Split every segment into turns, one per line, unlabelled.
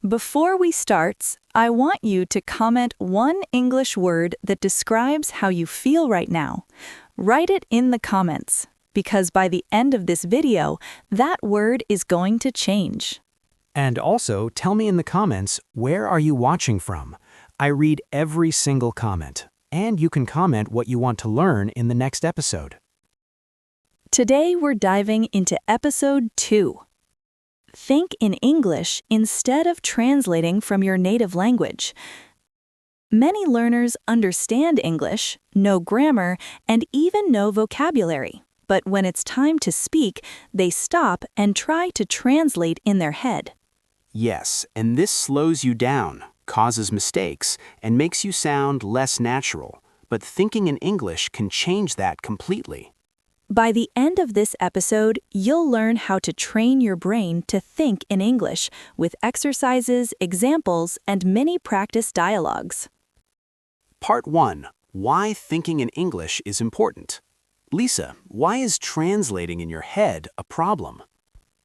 Before we start, I want you to comment one English word that describes how you feel right now. Write it in the comments, because by the end of this video, that word is going to change.
And also, tell me in the comments, where are you watching from? I read every single comment, and you can comment what you want to learn in the next episode.
Today we're diving into episode 2. Think in English instead of translating from your native language. Many learners understand English, know grammar, and even know vocabulary. But when it's time to speak, they stop and try to translate in their head.
Yes, and this slows you down, causes mistakes, and makes you sound less natural. But thinking in English can change that completely.
By the end of this episode, you'll learn how to train your brain to think in English with exercises, examples, and mini practice dialogues.
Part 1. Why thinking in English is important. Lisa, why is translating in your head a problem?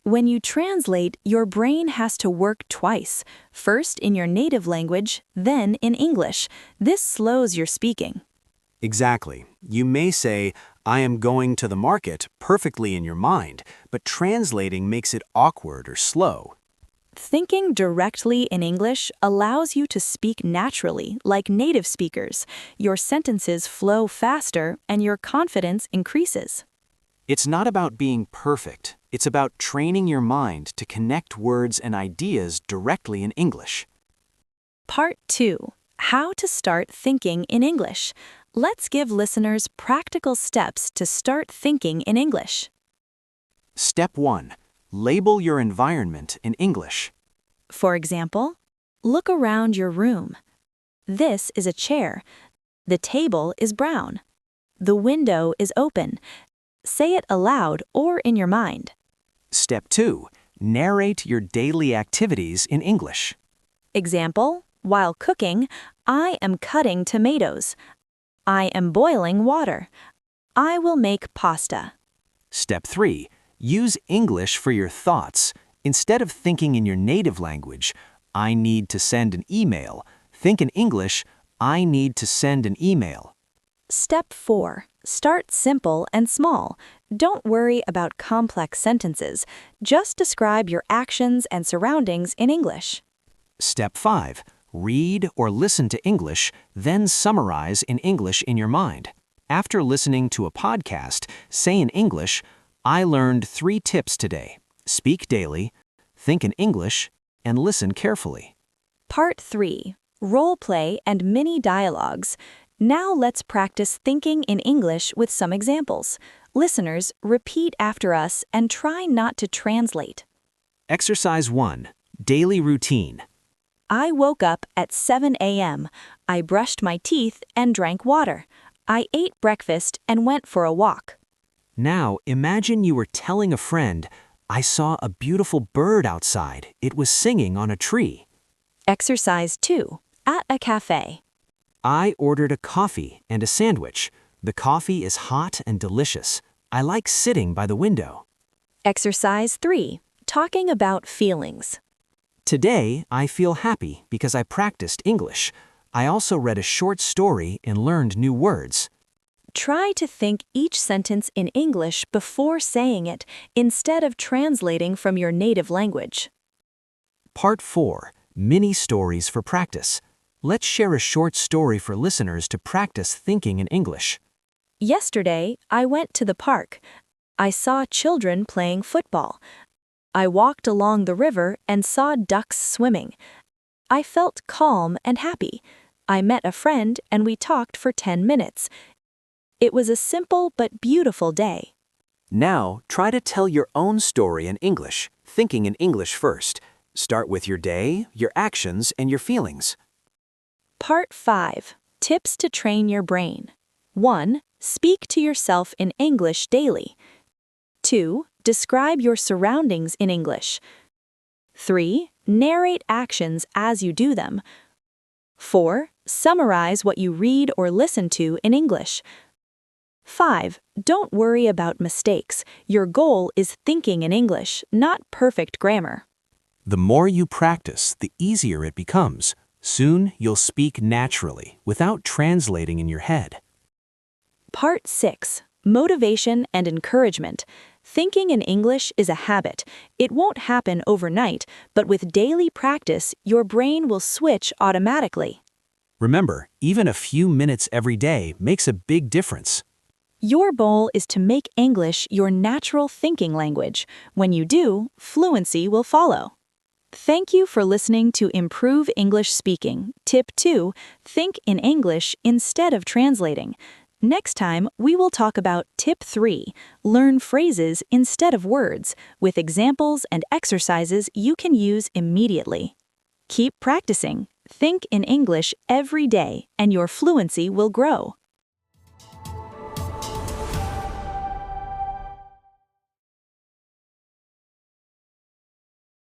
When you translate, your brain has to work twice, first in your native language, then in English. This slows your speaking.
Exactly. You may say, I am going to the market perfectly in your mind, but translating makes it awkward or slow.
Thinking directly in English allows you to speak naturally, like native speakers. Your sentences flow faster and your confidence increases.
It's not about being perfect. It's about training your mind to connect words and ideas directly in English.
Part 2. How to start thinking in English. Let's give listeners practical steps to start thinking in English.
Step 1. Label your environment in English.
For example, look around your room. This is a chair. The table is brown. The window is open. Say it aloud or in your mind.
Step 2. Narrate your daily activities in English.
Example, while cooking, I am cutting tomatoes. I am boiling water. I will make pasta.
Step 3. Use English for your thoughts. Instead of thinking in your native language, I need to send an email, think in English, I need to send an email.
Step 4. Start simple and small. Don't worry about complex sentences. Just describe your actions and surroundings in English.
Step 5. Read or listen to English, then summarize in English in your mind. After listening to a podcast, say in English, I learned 3 tips today. Speak daily, think in English, and listen carefully.
Part 3. Role play and mini dialogues. Now let's practice thinking in English with some examples. Listeners, repeat after us and try not to translate.
Exercise 1. Daily routine.
I woke up at 7 a.m. I brushed my teeth and drank water. I ate breakfast and went for a walk.
Now imagine you were telling a friend, I saw a beautiful bird outside. It was singing on a tree.
Exercise 2. At a cafe.
I ordered a coffee and a sandwich. The coffee is hot and delicious. I like sitting by the window.
Exercise 3. Talking about feelings.
Today, I feel happy because I practiced English. I also read a short story and learned new words.
Try to think each sentence in English before saying it, instead of translating from your native language.
Part 4. Mini stories for practice. Let's share a short story for listeners to practice thinking in English.
Yesterday, I went to the park. I saw children playing football. I walked along the river and saw ducks swimming. I felt calm and happy. I met a friend and we talked for 10 minutes. It was a simple but beautiful day.
Now, try to tell your own story in English, thinking in English first. Start with your day, your actions, and your feelings.
Part 5. Tips to train your brain. 1. Speak to yourself in English daily. 2. Describe your surroundings in English. 3. Narrate actions as you do them. 4. Summarize what you read or listen to in English. 5. Don't worry about mistakes. Your goal is thinking in English, not perfect grammar.
The more you practice, the easier it becomes. Soon, you'll speak naturally, without translating in your head.
Part 6. Motivation and encouragement. Thinking in English is a habit. It won't happen overnight, but with daily practice, your brain will switch automatically.
Remember, even a few minutes every day makes a big difference.
Your goal is to make English your natural thinking language. When you do, fluency will follow. Thank you for listening to Improve English Speaking. Tip 2. Think in English instead of translating. Next time, we will talk about Tip 3. Learn phrases instead of words, with examples and exercises you can use immediately. Keep practicing. Think in English every day, and your fluency will grow.